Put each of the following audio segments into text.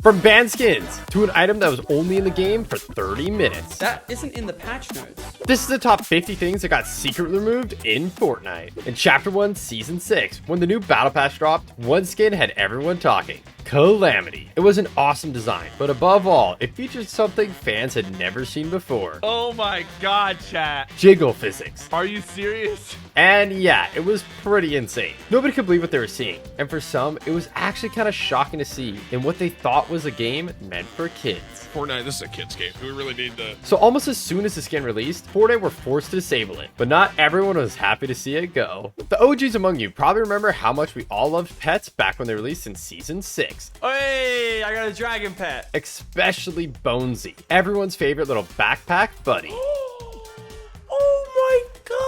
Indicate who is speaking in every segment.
Speaker 1: From banned skins to an item that was only in the game for 30 minutes.
Speaker 2: That isn't in the patch notes.
Speaker 1: This is the top 50 things that got secretly removed in Fortnite. In Chapter 1, Season 6, when the new Battle Pass dropped, one skin had everyone talking. Calamity. It was an awesome design, but above all, it featured something fans had never seen before.
Speaker 3: Oh my god, chat.
Speaker 1: Jiggle physics.
Speaker 3: Are you serious?
Speaker 1: And yeah, it was pretty insane. Nobody could believe what they were seeing, and for some, it was actually kind of shocking to see in what they thought was a game meant for kids.
Speaker 4: Fortnite, this is a kid's game. We really need to...
Speaker 1: So almost as soon as the skin released, Fortnite were forced to disable it, but not everyone was happy to see it go. The OGs among you probably remember how much we all loved pets back when they released in Season 6.
Speaker 2: Hey, I got a dragon pet.
Speaker 1: Especially Bonesy, everyone's favorite little backpack buddy.
Speaker 2: Oh my god.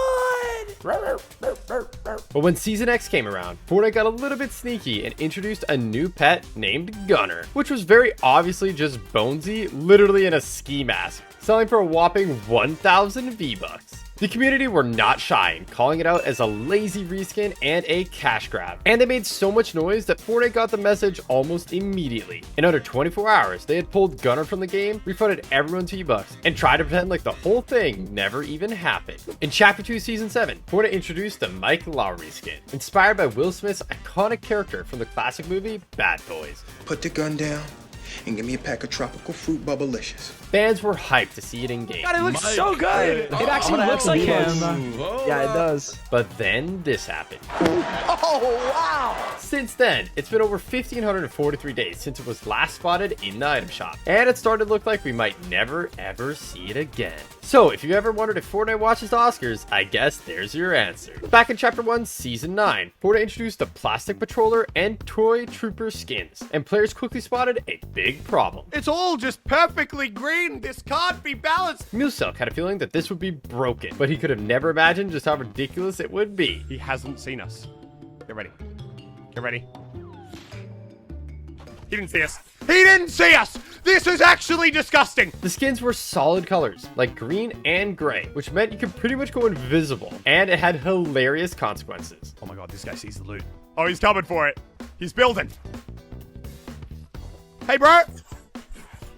Speaker 1: But when Season X came around, Fortnite got a little bit sneaky and introduced a new pet named Gunner, which was very obviously just Bonesy, literally in a ski mask, selling for a whopping 1,000 V-Bucks. The community were not shy in calling it out as a lazy reskin and a cash grab. And they made so much noise that Fortnite got the message almost immediately. In under 24 hours, they had pulled Gunner from the game, refunded everyone's V-Bucks, and tried to pretend like the whole thing never even happened. In Chapter 2, Season 7, Fortnite introduced the Mike Lowrey skin, inspired by Will Smith's iconic character from the classic movie Bad Boys.
Speaker 5: Put the gun down and give me a pack of tropical fruit bubblicious.
Speaker 1: Fans were hyped to see it in game.
Speaker 2: God, it looks so good.
Speaker 6: It actually looks like him. Yeah, it does.
Speaker 1: But then this happened.
Speaker 2: Oh, wow.
Speaker 1: Since then, it's been over 1,543 days since it was last spotted in the item shop, and it started to look like we might never ever see it again. So if you ever wondered if Fortnite watches the Oscars, I guess there's your answer. Back in Chapter 1, Season 9, Fortnite introduced the Plastic Patroller and Toy Trooper skins, and players quickly spotted a big problem.
Speaker 3: It's all just perfectly green. This can't be balanced.
Speaker 1: Muselk had a feeling that this would be broken, but he could have never imagined just how ridiculous it would be.
Speaker 3: He hasn't seen us. Get ready. Get ready. He didn't see us. He didn't see us! This is actually disgusting!
Speaker 1: The skins were solid colors, like green and gray, which meant you could pretty much go invisible, and it had hilarious consequences.
Speaker 3: Oh my god, this guy sees the loot. Oh, he's coming for it. He's building. Hey, bro!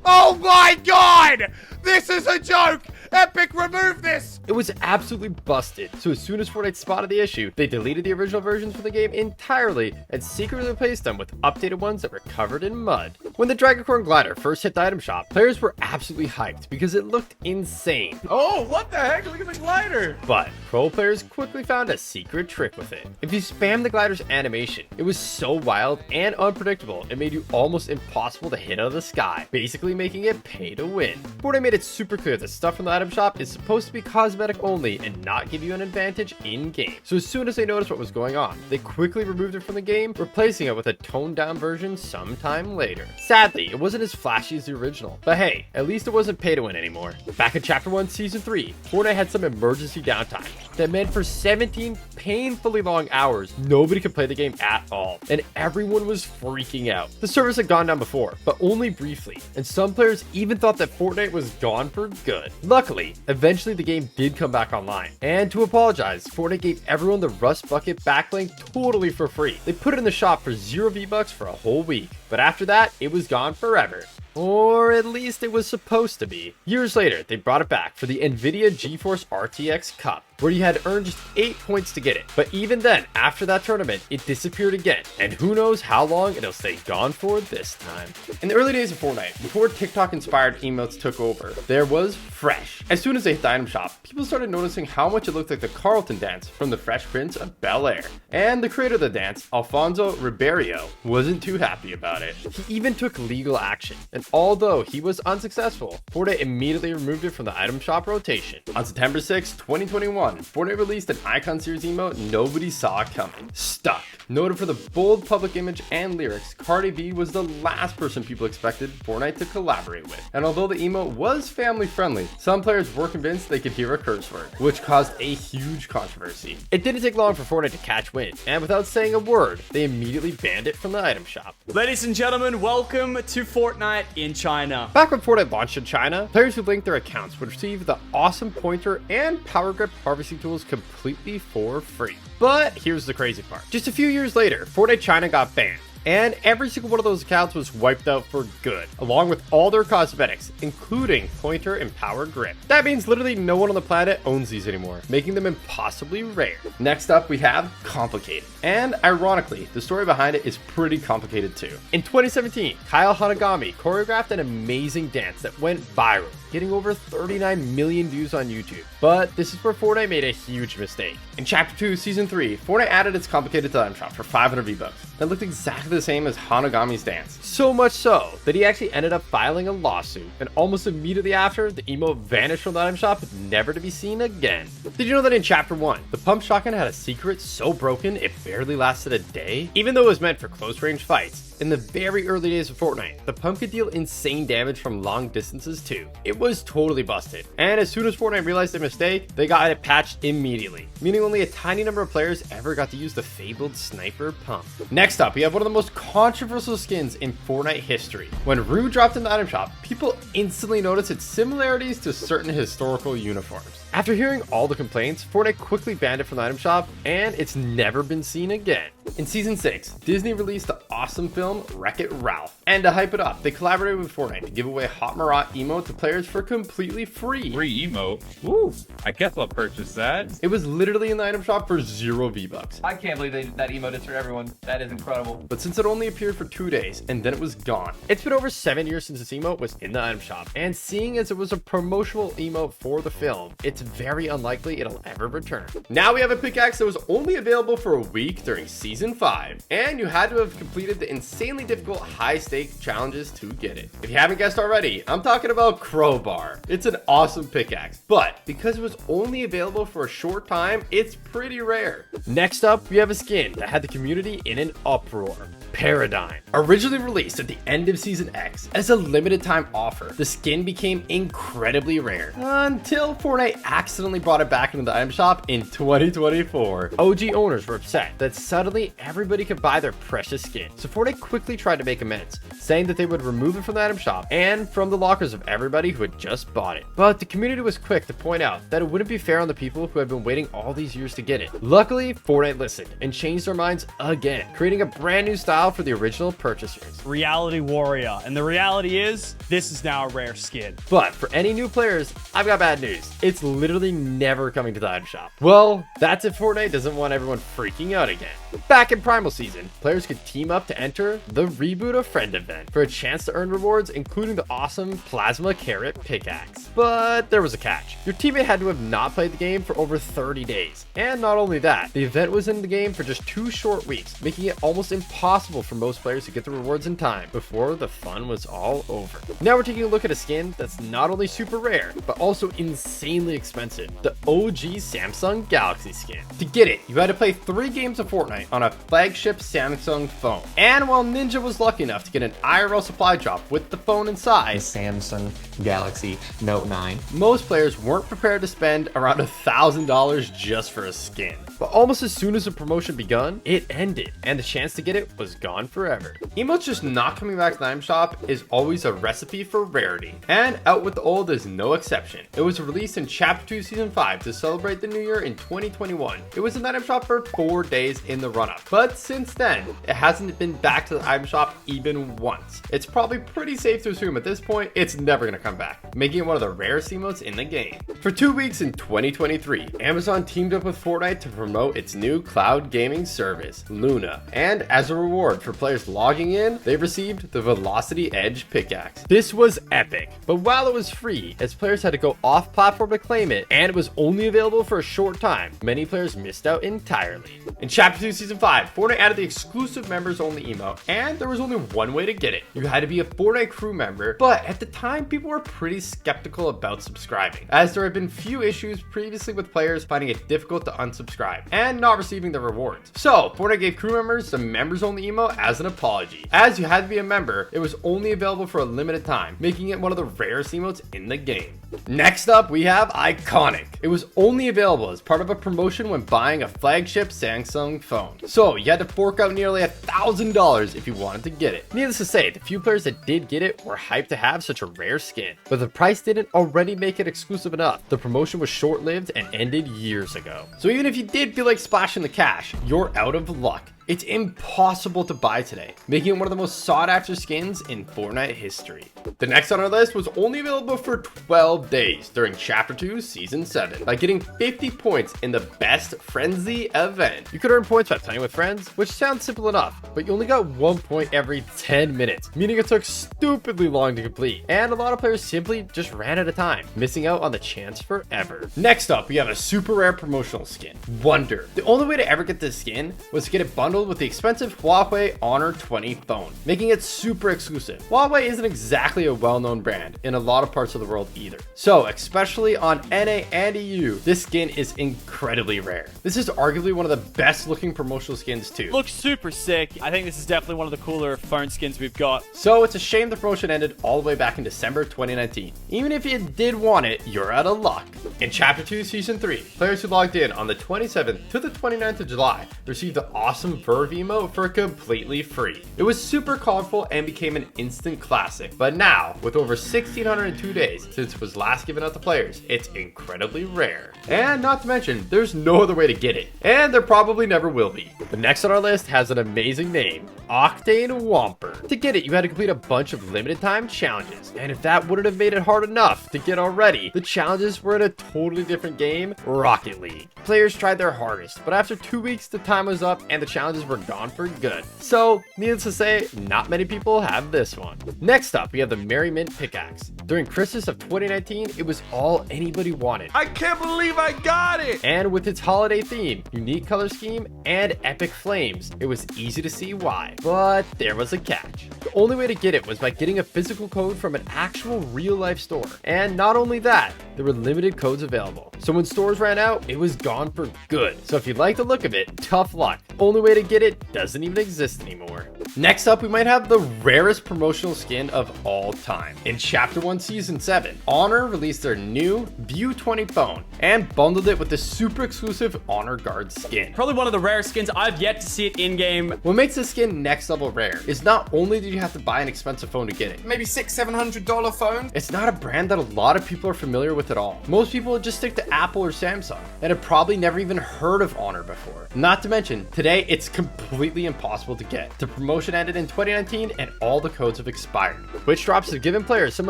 Speaker 3: Oh my god! This is a joke! Epic, remove this!
Speaker 1: It was absolutely busted, so as soon as Fortnite spotted the issue, they deleted the original versions from the game entirely and secretly replaced them with updated ones that were covered in mud. When the Dragacorn glider first hit the item shop, players were absolutely hyped because it looked insane.
Speaker 3: Oh, what the heck? Look at the glider!
Speaker 1: But pro players quickly found a secret trick with it. If you spam the glider's animation, it was so wild and unpredictable, it made you almost impossible to hit out of the sky, basically making it pay to win. Fortnite made it super clear that stuff from the item shop is supposed to be cosmetic only and not give you an advantage in game. So as soon as they noticed what was going on, they quickly removed it from the game, replacing it with a toned down version sometime later. Sadly, it wasn't as flashy as the original, but hey, at least it wasn't pay to win anymore. Back in Chapter 1, Season 3, Fortnite had some emergency downtime that meant for 17 painfully long hours, nobody could play the game at all, and everyone was freaking out. The service had gone down before, but only briefly, and some players even thought that Fortnite was gone for good. Luckily, eventually the game did come back online, and to apologize, Fortnite gave everyone the Rust Bucket backlink totally for free. They put it in the shop for 0 V-Bucks for a whole week, but after that, it was gone forever. Or at least it was supposed to be. Years later, they brought it back for the Nvidia GeForce RTX Cup, where you had earned just 8 points to get it. But even then, after that tournament, it disappeared again, and who knows how long it'll stay gone for this time. In the early days of Fortnite, before TikTok-inspired emotes took over, there was Fresh. As soon as they hit the item shop, people started noticing how much it looked like the Carlton dance from the Fresh Prince of Bel-Air. And the creator of the dance, Alfonso Ribeiro, wasn't too happy about it. He even took legal action, and although he was unsuccessful, Fortnite immediately removed it from the item shop rotation. On September 6, 2021, Fortnite released an Icon Series emote nobody saw coming. Stuck. Noted for the bold public image and lyrics, Cardi B was the last person people expected Fortnite to collaborate with. And although the emote was family friendly, some players were convinced they could hear a curse word, which caused a huge controversy. It didn't take long for Fortnite to catch wind, and without saying a word, they immediately banned it from the item shop.
Speaker 2: Ladies and gentlemen, welcome to Fortnite in China.
Speaker 1: Back when Fortnite launched in China, players who linked their accounts would receive the awesome pointer and power grip harvesting tools completely for free. But here's the crazy part. Just a few years later, Fortnite China got banned. and every single one of those accounts was wiped out for good, along with all their cosmetics, including pointer and power grip. That means literally no one on the planet owns these anymore, making them impossibly rare. Next up, we have complicated. And ironically, the story behind it is pretty complicated too. In 2017, Kyle Hanagami choreographed an amazing dance that went viral, getting over 39 million views on YouTube. But this is where Fortnite made a huge mistake. In Chapter 2, Season 3, Fortnite added its complicated item shop for 500 V-Bucks that looked exactly the same as Hanagami's dance. So much so that he actually ended up filing a lawsuit, and almost immediately after, the emote vanished from the item shop, never to be seen again. Did you know that in Chapter 1, the pump shotgun had a secret so broken it barely lasted a day? Even though it was meant for close-range fights, in the very early days of Fortnite, the pump could deal insane damage from long distances too. It was totally busted, and as soon as Fortnite realized their mistake, they got it patched immediately, meaning only a tiny number of players ever got to use the fabled sniper pump. Next up, we have one of the most controversial skins in Fortnite history. When Rue dropped in the item shop, people instantly noticed its similarities to certain historical uniforms. After hearing all the complaints, Fortnite quickly banned it from the item shop, and it's never been seen again. In Season 6, Disney released the awesome film Wreck-It Ralph, and to hype it up, they collaborated with Fortnite to give away Hot Marat emote to players for completely free.
Speaker 7: Free emote?
Speaker 1: Woo!
Speaker 7: I guess I'll purchase that.
Speaker 1: It was literally in the item shop for 0 V-Bucks.
Speaker 6: I can't believe that emote is for everyone. That is incredible.
Speaker 1: But since it only appeared for 2 days, and then it was gone, it's been over 7 years since this emote was in the item shop, and seeing as it was a promotional emote for the film, it's very unlikely it'll ever return. Now we have a pickaxe that was only available for a week during Season 5, and you had to have completed the insanely difficult high-stake challenges to get it. If you haven't guessed already, I'm talking about Crowbar. It's an awesome pickaxe, but because it was only available for a short time, it's pretty rare. Next up, we have a skin that had the community in an uproar. Paradigm. Originally released at the end of Season X as a limited time offer, the skin became incredibly rare until Fortnite accidentally brought it back into the item shop in 2024. OG owners were upset that suddenly everybody could buy their precious skin, so Fortnite quickly tried to make amends, saying that they would remove it from the item shop and from the lockers of everybody who had just bought it. But the community was quick to point out that it wouldn't be fair on the people who had been waiting all these years to get it. Luckily, Fortnite listened and changed their minds again, creating a brand new style for the original purchasers.
Speaker 2: Reality Warrior. And the reality is, this is now a rare skin.
Speaker 1: But for any new players, I've got bad news. It's literally never coming to the item shop. Well, that's if Fortnite doesn't want everyone freaking out again. Back in Primal Season, players could team up to enter the Reboot a Friend event for a chance to earn rewards, including the awesome Plasma Carrot pickaxe. But there was a catch. Your teammate had to have not played the game for over 30 days. And not only that, the event was in the game for just 2 short weeks, making it almost impossible for most players to get the rewards in time before the fun was all over. Now we're taking a look at a skin that's not only super rare, but also insanely expensive. The OG Samsung Galaxy skin. To get it, you had to play 3 games of Fortnite on a flagship Samsung phone. And while Ninja was lucky enough to get an IRL supply drop with the phone inside,
Speaker 8: Samsung Galaxy Note 9,
Speaker 1: most players weren't prepared to spend around $1,000 just for a skin. But almost as soon as the promotion begun, it ended, and the chance to get it was gone forever. Emotes just not coming back to the item shop is always a recipe for rarity, and Out with the Old is no exception. It was released in Chapter 2 Season 5 to celebrate the new year in 2021. It was in the item shop for 4 days in the run-up, but since then, it hasn't been back to the item shop even once. It's probably pretty safe to assume at this point, it's never gonna come back, making it one of the rarest emotes in the game. For 2 weeks in 2023, Amazon teamed up with Fortnite to promote its new cloud gaming service, Luna, and as a reward for players logging in, they received the Velocity Edge pickaxe. This was epic, but while it was free, as players had to go off-platform to claim it, and it was only available for a short time, many players missed out entirely. In Chapter 2 Season 5, Fortnite added the exclusive members-only emote, and there was only one way to get it. You had to be a Fortnite Crew member, but at the time, people were pretty skeptical about subscribing, as there had been few issues previously with players finding it difficult to unsubscribe and not receiving the rewards. So, Fortnite gave crew members the members-only emote as an apology. As you had to be a member, it was only available for a limited time, making it one of the rarest emotes in the game. Next up, we have Iconic. It was only available as part of a promotion when buying a flagship Samsung phone. So, you had to fork out nearly $1,000 if you wanted to get it. Needless to say, the few players that did get it were hyped to have such a rare skin, but the price didn't already make it exclusive enough. The promotion was short-lived and ended years ago. So even if you did feel like splashing the cash, you're out of luck. It's impossible to buy today, making it one of the most sought after skins in Fortnite history. The next on our list was only available for 12 days during Chapter 2 Season 7 by getting 50 points in the Best Frenzy event. You could earn points by playing with friends, which sounds simple enough, but you only got 1 point every 10 minutes, meaning it took stupidly long to complete, and a lot of players simply just ran out of time, missing out on the chance forever. Next up, we have a super rare promotional skin, Wonder. The only way to ever get this skin was to get it bundled with the expensive Huawei Honor 20 phone, making it super exclusive. Huawei isn't exactly a well-known brand in a lot of parts of the world either. So, especially on NA and EU, this skin is incredibly rare. This is arguably one of the best looking promotional skins too.
Speaker 2: Looks super sick. I think this is definitely one of the cooler phone skins we've got.
Speaker 1: So it's a shame the promotion ended all the way back in December 2019. Even if you did want it, you're out of luck. In Chapter 2 Season 3, players who logged in on the 27th to the 29th of July received the awesome Verve emote for completely free. It was super colorful and became an instant classic, but now, with over 1,602 days since it was last given out to players, it's incredibly rare. And not to mention, there's no other way to get it, and there probably never will be. The next on our list has an amazing name, Octane Whomper. To get it, you had to complete a bunch of limited time challenges, and if that wouldn't have made it hard enough to get already, the challenges were in a totally different game, Rocket League. Players tried their hardest, but after 2 weeks the time was up and the challenges were gone for good. So, needless to say, not many people have this one. Next up, we have the Merry Mint Pickaxe. During Christmas of 2019, it was all anybody wanted.
Speaker 3: I can't believe I got it!
Speaker 1: And with its holiday theme, unique color scheme, and epic flames, it was easy to see why. But there was a catch. The only way to get it was by getting a physical code from an actual real-life store. And not only that, there were limited codes available. So when stores ran out, it was gone for good. So if you like the look of it, tough luck. Only way to get it doesn't even exist anymore. Next up, we might have the rarest promotional skin of all time. In Chapter 1 Season 7, Honor released their new View 20 phone and bundled it with the super exclusive Honor Guard skin.
Speaker 2: Probably one of the rarest skins. I've yet to see it in game.
Speaker 1: What makes this skin next level rare is not only did you have to buy an expensive phone to get it,
Speaker 3: Maybe $600-700 phone?
Speaker 1: it's not a brand that a lot of people are familiar with at all. Most people just stick to Apple or Samsung and have probably never even heard of Honor before. Not to mention, today it's completely impossible to get. The promotion ended in 2019 and all the codes have expired. Witch drops have given players some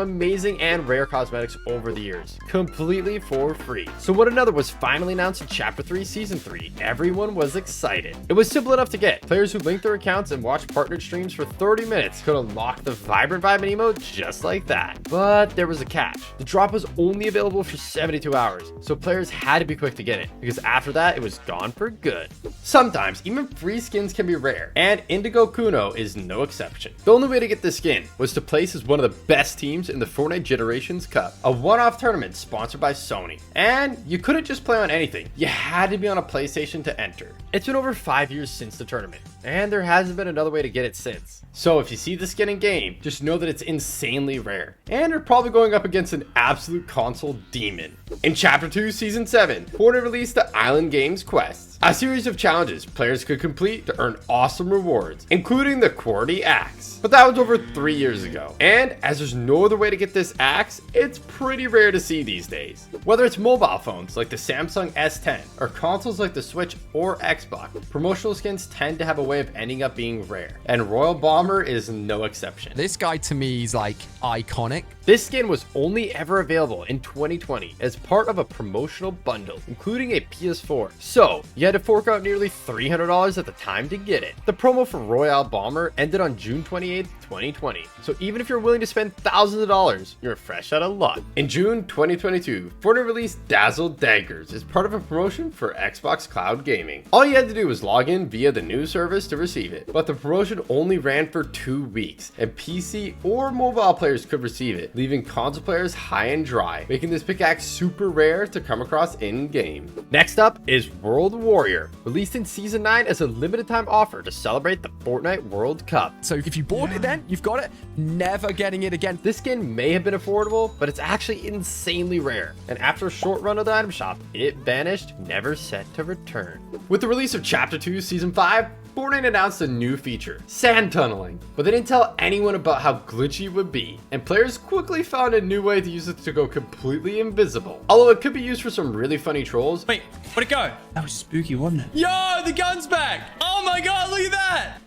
Speaker 1: amazing and rare cosmetics over the years, completely for free. So when another was finally announced in Chapter 3 Season 3, everyone was excited. It was simple enough to get. Players who linked their accounts and watched partnered streams for 30 minutes could unlock the Vibrant Vibin emote just like that. But there was a catch. The drop was only available for 72 hours, so players had to be quick to get it, because after that, it was gone for good. Sometimes, even free skins can be rare, and Indigo Kuno is no exception. The only way to get this skin was to place as one of the best teams in the Fortnite Generations Cup, a one-off tournament sponsored by Sony. And you couldn't just play on anything, you had to be on a PlayStation to enter. It's been over 5 years since the tournament, and there hasn't been another way to get it since. So if you see the skin in game, just know that it's insanely rare, and you're probably going up against an absolute console demon. In Chapter 2 Season 7, Fortnite released the Island Games Quests, a series of challenges players could complete to earn awesome rewards, including the Cardi axe. But that was over 3 years ago, and as there's no other way to get this axe, it's pretty rare to see these days. Whether it's mobile phones like the Samsung S10 or consoles like the Switch or Xbox, promotional skins tend to have a way of ending up being rare, and Royal Bomber is no exception.
Speaker 9: This guy to me is like iconic.
Speaker 1: This skin was only ever available in 2020 as part of a promotional bundle, including a PS4. So, you had to fork out nearly $300 at the time to get it. The promo for Royale Bomber ended on June 28th, 2020. So even if you're willing to spend thousands of dollars, you're fresh out of luck. In June 2022, Fortnite released Dazzled Daggers as part of a promotion for Xbox Cloud Gaming. All you had to do was log in via the new service to receive it, but the promotion only ran for 2 weeks, and PC or mobile players could receive it, leaving console players high and dry, making this pickaxe super rare to come across in-game. Next up is World Warrior, released in Season 9 as a limited time offer to celebrate the Fortnite World Cup.
Speaker 9: So if you bought it then, you've got it. Never getting it again.
Speaker 1: This skin may have been affordable, but it's actually insanely rare, and after a short run of the item shop, it vanished, never set to return. With the release of Chapter 2 Season 5, Fortnite announced a new feature, sand tunneling, but they didn't tell anyone about how glitchy it would be, and players quickly found a new way to use it to go completely invisible. Although it could be used for some really funny trolls.
Speaker 2: Wait, where'd it go?
Speaker 3: That was spooky, wasn't it?
Speaker 2: Yo, the gun's back. Oh my God, look at that.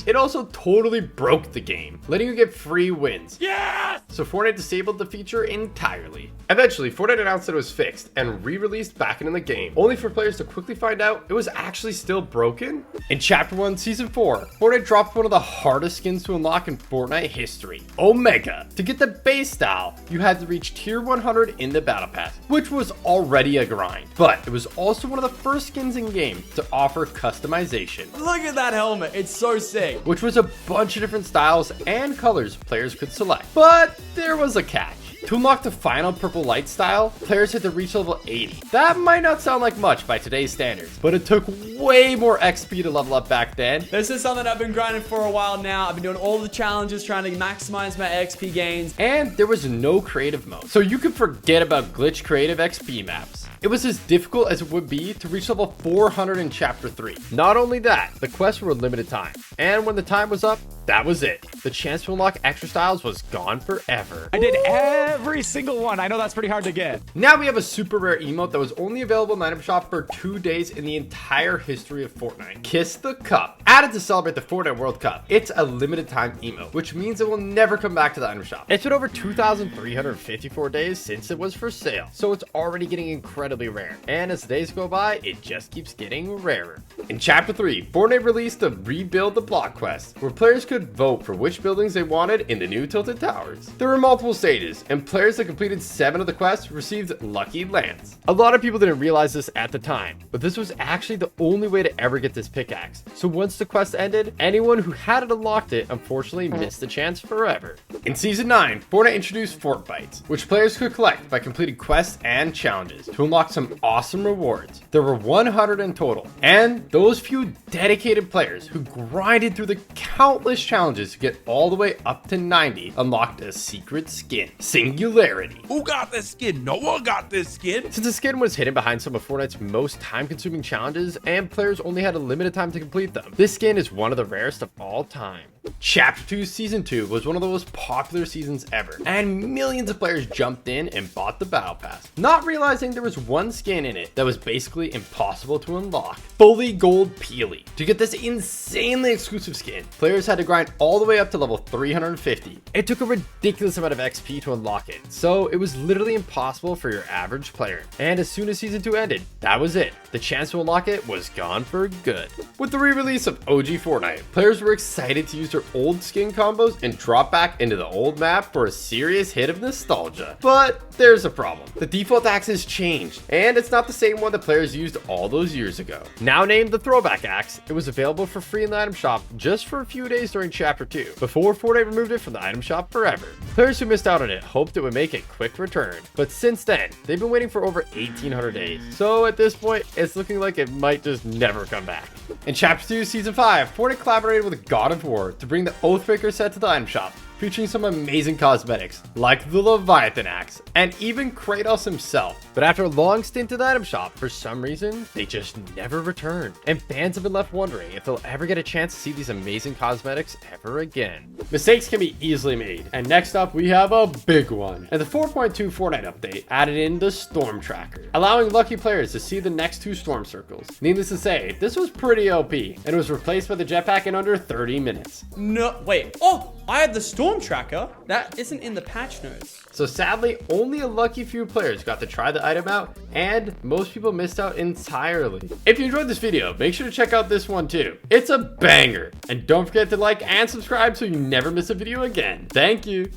Speaker 1: It also totally broke the game, letting you get free wins.
Speaker 3: Yes!
Speaker 1: So Fortnite disabled the feature entirely. Eventually, Fortnite announced that it was fixed and re-released back into the game, only for players to quickly find out it was actually still broken. In Chapter 1, Season 4, Fortnite dropped one of the hardest skins to unlock in Fortnite history, Omega. To get the base style, you had to reach Tier 100 in the Battle Pass, which was already a grind. But it was also one of the first skins in game to offer customization.
Speaker 2: Look at that helmet. It's so sick.
Speaker 1: Which was a bunch of different styles and colors players could select. But there was a catch. To unlock the final purple light style, players had to reach level 80. That might not sound like much by today's standards, but it took way more XP to level up back then.
Speaker 2: This is something I've been grinding for a while now. I've been doing all the challenges, trying to maximize my XP gains.
Speaker 1: And there was no creative mode, so you could forget about glitch creative XP maps. It was as difficult as it would be to reach level 400 in Chapter 3. Not only that, the quests were limited time, and when the time was up, that was it. The chance to unlock extra styles was gone forever.
Speaker 3: I did every single one. I know that's pretty hard to get.
Speaker 1: Now we have a super rare emote that was only available in the item shop for 2 days in the entire history of Fortnite. Kiss the Cup. Added to celebrate the Fortnite World Cup. It's a limited time emote, which means it will never come back to the item shop. It's been over 2,354 days since it was for sale, so it's already getting incredibly rare. And as the days go by, it just keeps getting rarer. In Chapter 3, Fortnite released the Rebuild the Block quest, where players could vote for which buildings they wanted in the new Tilted Towers. There were multiple stages, and players that completed 7 of the quests received lucky lands. A lot of people didn't realize this at the time, but this was actually the only way to ever get this pickaxe. So once the quest ended, anyone who hadn't unlocked it unfortunately missed the chance forever. In Season 9, Fortnite introduced Fortbytes, which players could collect by completing quests and challenges to unlock some awesome rewards. There were 100 in total, and those few dedicated players who grinded through the countless challenges to get all the way up to 90 unlocked a secret skin, Singularity.
Speaker 3: Who got this skin? No one got this skin.
Speaker 1: Since the skin was hidden behind some of Fortnite's most time-consuming challenges and players only had a limited time to complete them, this skin is one of the rarest of all time. Chapter 2 Season 2 was one of the most popular seasons ever, and millions of players jumped in and bought the Battle Pass, not realizing there was one skin in it that was basically impossible to unlock. Fully Gold Peely. To get this insanely exclusive skin, players had to grind all the way up to level 350. It took a ridiculous amount of XP to unlock it, so it was literally impossible for your average player. And as soon as Season 2 ended, that was it. The chance to unlock it was gone for good. With the re-release of OG Fortnite, players were excited to use their old skin combos and drop back into the old map for a serious hit of nostalgia. But there's a problem. The default axe has changed, and it's not the same one that players used all those years ago. Now named the Throwback Axe, it was available for free in the item shop just for a few days during Chapter 2, before Fortnite removed it from the item shop forever. Players who missed out on it hoped it would make a quick return, but since then, they've been waiting for over 1,800 days. So at this point, it's looking like it might just never come back. In Chapter 2 Season 5, Fortnite collaborated with God of War to bring the Oathbreaker set to the item shop, featuring some amazing cosmetics, like the Leviathan axe, and even Kratos himself. But after a long stint in the item shop, for some reason, they just never returned. And fans have been left wondering if they'll ever get a chance to see these amazing cosmetics ever again. Mistakes can be easily made, and next up we have a big one. And the 4.2 Fortnite update added in the Storm Tracker, allowing lucky players to see the next 2 storm circles. Needless to say, this was pretty OP, and it was replaced by the jetpack in under 30 minutes.
Speaker 2: No, wait. Oh, I had the Storm Tracker. That isn't in the patch notes.
Speaker 1: So sadly, only a lucky few players got to try the item out, and most people missed out entirely. If you enjoyed this video, make sure to check out this one too. It's a banger. And don't forget to like and subscribe so you never miss a video again. Thank you.